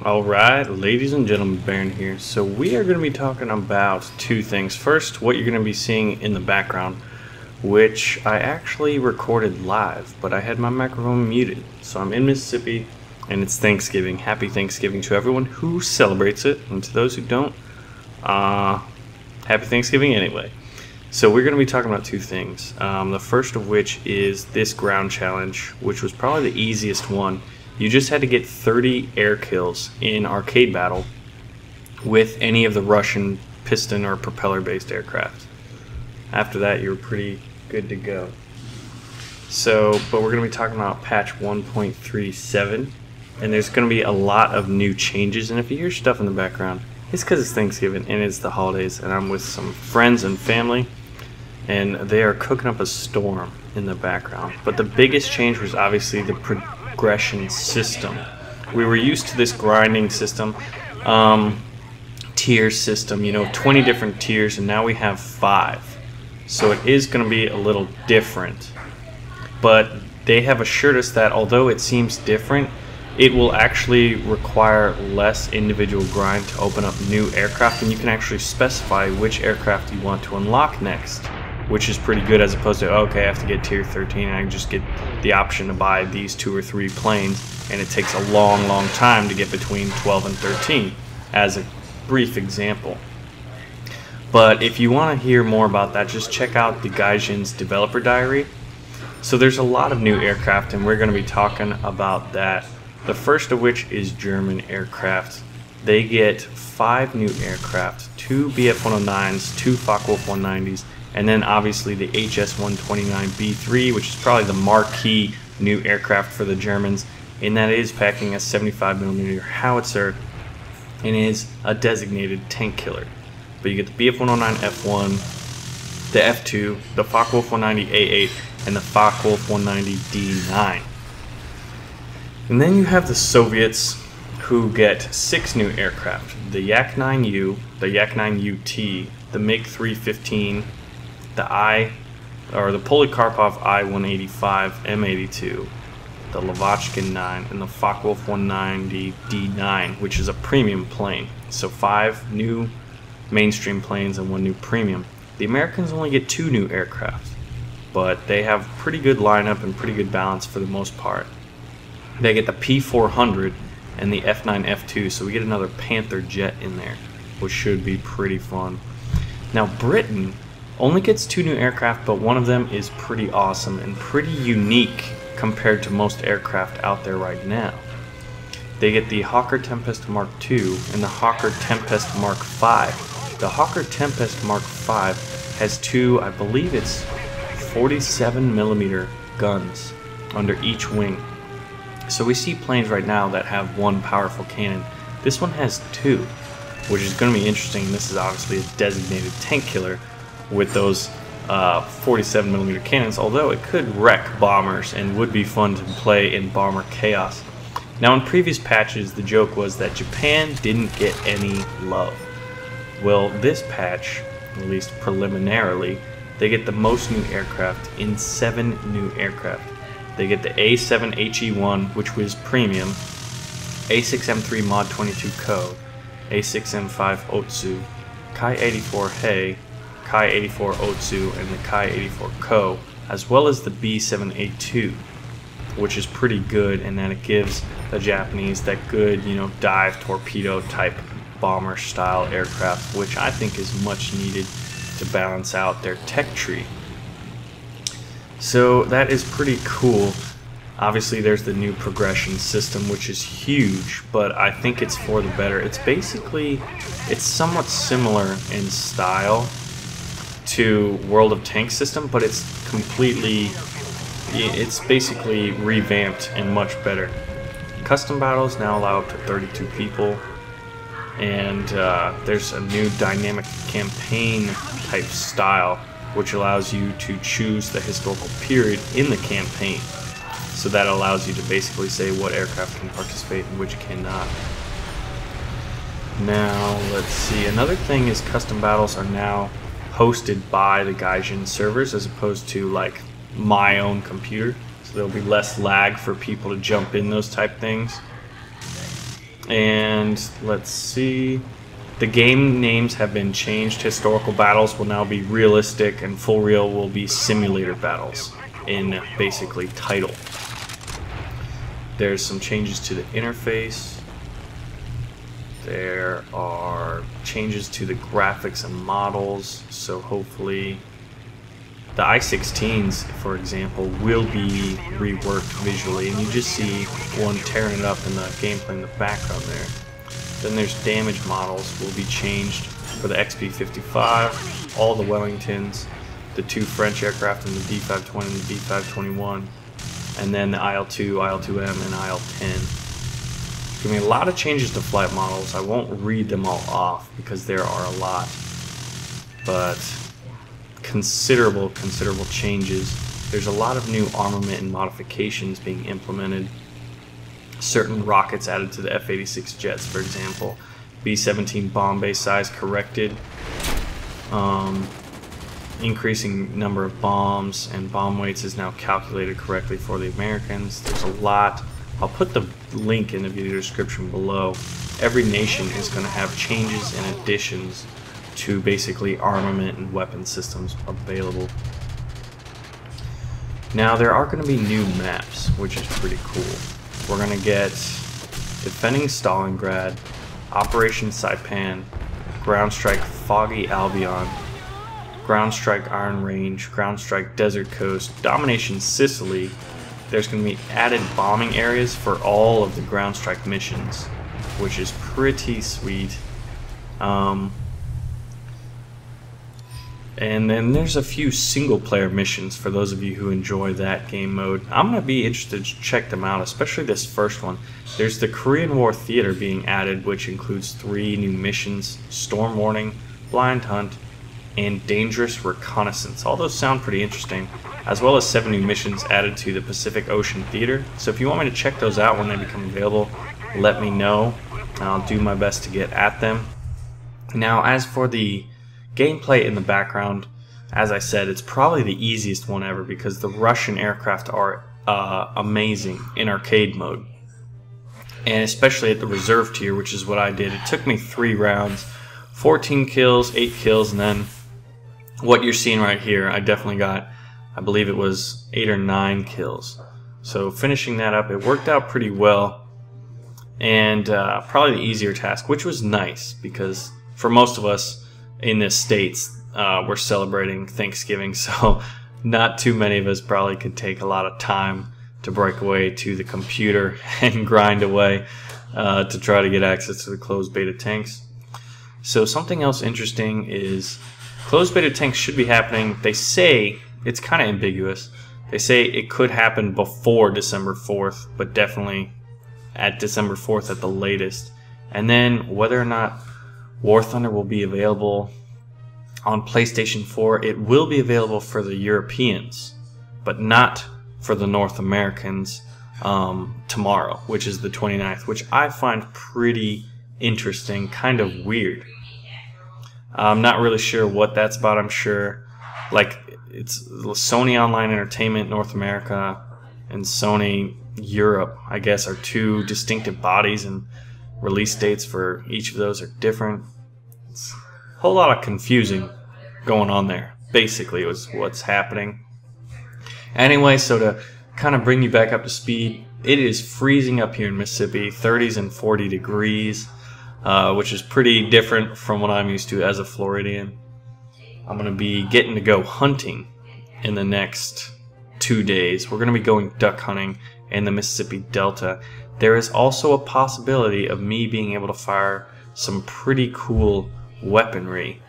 Alright, ladies and gentlemen, Baron here. So we are going to be talking about two things. First, what you're going to be seeing in the background, which I actually recorded live, but I had my microphone muted. So I'm in Mississippi, and it's Thanksgiving. Happy Thanksgiving to everyone who celebrates it, and to those who don't, happy Thanksgiving anyway. So we're going to be talking about two things. The first of which is this ground challenge, which was probably the easiest one. You just had to get 30 air kills in arcade battle with any of the Russian piston or propeller based aircraft. After that, you're pretty good to go. So, but we're going to be talking about patch 1.37, and there's going to be a lot of new changes. And if you hear stuff in the background, it's because it's Thanksgiving and it's the holidays, and I'm with some friends and family, and they are cooking up a storm in the background. But the biggest change was obviously the progression system. We were used to this grinding system, tier system, 20 different tiers, and now we have 5. So it is going to be a little different. But they have assured us that although it seems different, it will actually require less individual grind to open up new aircraft, and you can actually specify which aircraft you want to unlock next, which is pretty good, as opposed to, okay, I have to get tier 13 and I just get the option to buy these 2 or 3 planes, and it takes a long time to get between 12 and 13, as a brief example. But if you want to hear more about that, just check out the Gaijin's developer diary. So there's a lot of new aircraft, and we're going to be talking about that. The first of which is German aircraft. They get 5 new aircraft, 2 Bf-109s, 2 Focke-Wulf 190s, and then obviously the HS-129B3, which is probably the marquee new aircraft for the Germans, and that is packing a 75mm howitzer and is a designated tank killer. But you get the Bf-109F1, the F2, the Focke-Wulf 190A8, and the Focke-Wulf 190D9. And then you have the Soviets, who get 6 new aircraft: the Yak-9U, the Yak-9UT, the MiG-315, the Polikarpov I-185 M82, the Lavochkin 9, and the Focke-Wulf 190D9, which is a premium plane. So 5 new mainstream planes and 1 new premium. The Americans only get 2 new aircraft, but they have pretty good lineup and pretty good balance for the most part. They get the P400 and the F9 F2, so we get another Panther jet in there, which should be pretty fun. Now Britain only gets 2 new aircraft, but one of them is pretty awesome and pretty unique compared to most aircraft out there right now. They get the Hawker Tempest Mark II and the Hawker Tempest Mark V. The Hawker Tempest Mark V has 2, I believe it's 47mm guns under each wing. So we see planes right now that have 1 powerful cannon. This one has 2, which is going to be interesting. This is obviously a designated tank killer with those 47mm cannons, although it could wreck bombers and would be fun to play in bomber chaos. Now, in previous patches, the joke was that Japan didn't get any love. Well, this patch, at least preliminarily, they get the most new aircraft in 7 new aircraft. They get the A7HE1, which was premium, A6M3 Mod 22 Co, A6M5 Otsu, Kai-84 Hei, Kai-84 Otsu, and the Kai-84 Co, as well as the B7A2, which is pretty good in that it gives the Japanese that good, dive torpedo type bomber style aircraft, which I think is much needed to balance out their tech tree. So that is pretty cool. Obviously there's the new progression system, which is huge, but I think it's for the better. It's somewhat similar in style to World of Tanks system, but it's basically revamped and much better. Custom battles now allow up to 32 people, and there's a new dynamic campaign type style, which allows you to choose the historical period in the campaign. So that allows you to basically say what aircraft can participate and which cannot. Now, let's see. Another thing is custom battles are now hosted by the Gaijin servers as opposed to like my own computer. So there'll be less lag for people to jump in those type things. And let's see. The game names have been changed. Historical battles will now be realistic, and full real will be simulator battles in basically title. There's some changes to the interface. There are changes to the graphics and models, so hopefully the i16s, for example, will be reworked visually, and you just see one tearing it up in the gameplay in the background there. Then there's damage models will be changed for the XB-55, all the Wellingtons, the 2 French aircraft and the D-520 and the D-521, and then the IL-2, IL-2M, and IL-10. Give me a lot of changes to flight models. I won't read them all off because there are a lot, but considerable changes. There's a lot of new armament and modifications being implemented. Certain rockets added to the F-86 jets, for example. B-17 bomb bay size corrected. Increasing number of bombs and bomb weights is now calculated correctly for the Americans. There's a lot. I'll put the link in the video description below. Every nation is going to have changes and additions to basically armament and weapon systems available. Now there are going to be new maps, which is pretty cool. We're going to get Defending Stalingrad, Operation Saipan, Ground Strike Foggy Albion, Ground Strike Iron Range, Ground Strike Desert Coast, Domination Sicily. There's going to be added bombing areas for all of the Ground Strike missions, which is pretty sweet. And then there's a few single player missions for those of you who enjoy that game mode. I'm going to be interested to check them out, especially this first one. There's the Korean War Theater being added, which includes 3 new missions: Storm Warning, Blind Hunt, and Dangerous Reconnaissance. All those sound pretty interesting, as well as 7 new missions added to the Pacific Ocean Theater. So if you want me to check those out when they become available, let me know. I'll do my best to get at them. Now, as for the gameplay in the background, as I said, it's probably the easiest one ever because the Russian aircraft are amazing in arcade mode, and especially at the reserve tier, which is what I did. It took me 3 rounds, 14 kills, 8 kills, and then what you're seeing right here, I definitely got, I believe it was 8 or 9 kills. So finishing that up, it worked out pretty well, and probably the easier task, which was nice because for most of us in the States, we're celebrating Thanksgiving, so not too many of us probably could take a lot of time to break away to the computer and grind away to try to get access to the closed beta tanks. So something else interesting is closed beta tanks should be happening. They say, it's kind of ambiguous, they say it could happen before December 4th, but definitely at December 4th at the latest. And then whether or not War Thunder will be available on PlayStation 4, it will be available for the Europeans, but not for the North Americans tomorrow, which is the 29th, which I find pretty interesting, kind of weird. I'm not really sure what that's about. I'm sure, like, it's Sony Online Entertainment North America and Sony Europe, I guess, are 2 distinctive bodies, and release dates for each of those are different. It's a whole lot of confusing going on there. Basically, it was what's happening. Anyway, so to kind of bring you back up to speed, it is freezing up here in Mississippi, 30s and 40 degrees, which is pretty different from what I'm used to as a Floridian. I'm going to be getting to go hunting in the next 2 days. We're going to be going duck hunting in the Mississippi Delta. There is also a possibility of me being able to fire some pretty cool weaponry.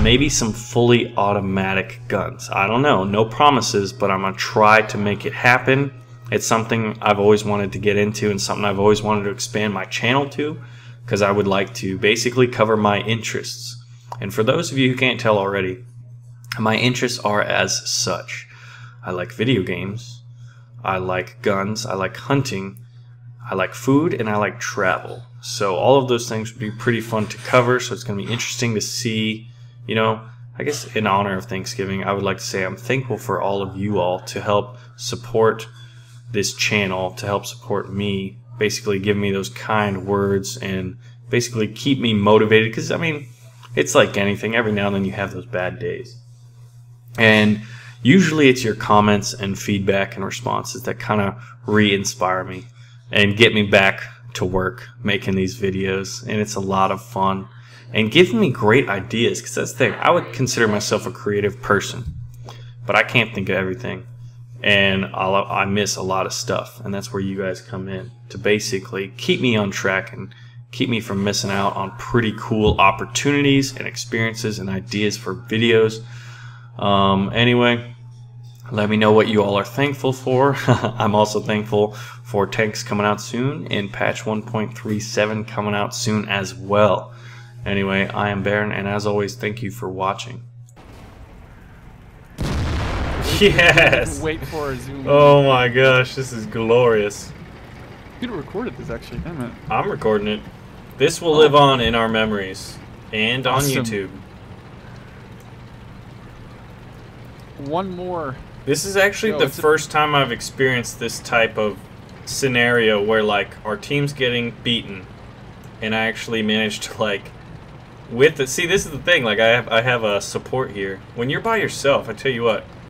Maybe some fully automatic guns. I don't know. No promises, but I'm going to try to make it happen. It's something I've always wanted to get into and something I've always wanted to expand my channel to, because I would like to basically cover my interests. And for those of you who can't tell already, my interests are as such. I like video games, I like guns, I like hunting, I like food, and I like travel. So all of those things would be pretty fun to cover, so it's going to be interesting to see, you know, I guess in honor of Thanksgiving, I would like to say I'm thankful for all of you all to help support this channel, to help support me basically give me those kind words and basically keep me motivated, because I mean, it's like anything, every now and then you have those bad days, and usually it's your comments and feedback and responses that kind of re-inspire me and get me back to work making these videos. And it's a lot of fun and giving me great ideas, because that's the thing, I would consider myself a creative person, but I can't think of everything, and I miss a lot of stuff, and that's where you guys come in to basically keep me on track and keep me from missing out on pretty cool opportunities and experiences and ideas for videos. Anyway, let me know what you all are thankful for. I'm also thankful for tanks coming out soon and patch 1.37 coming out soon as well. Anyway, I am Baron, and as always, thank you for watching. Yes! Wait for a zoom. Oh my gosh, this is glorious. You could have recorded this actually, damn it. I'm recording it. This will live on in our memories and on YouTube. One more. This is actually the first time I've experienced this type of scenario where like our team's getting beaten, and I actually managed to like see, this is the thing, like I have a support here. When you're by yourself, I tell you what,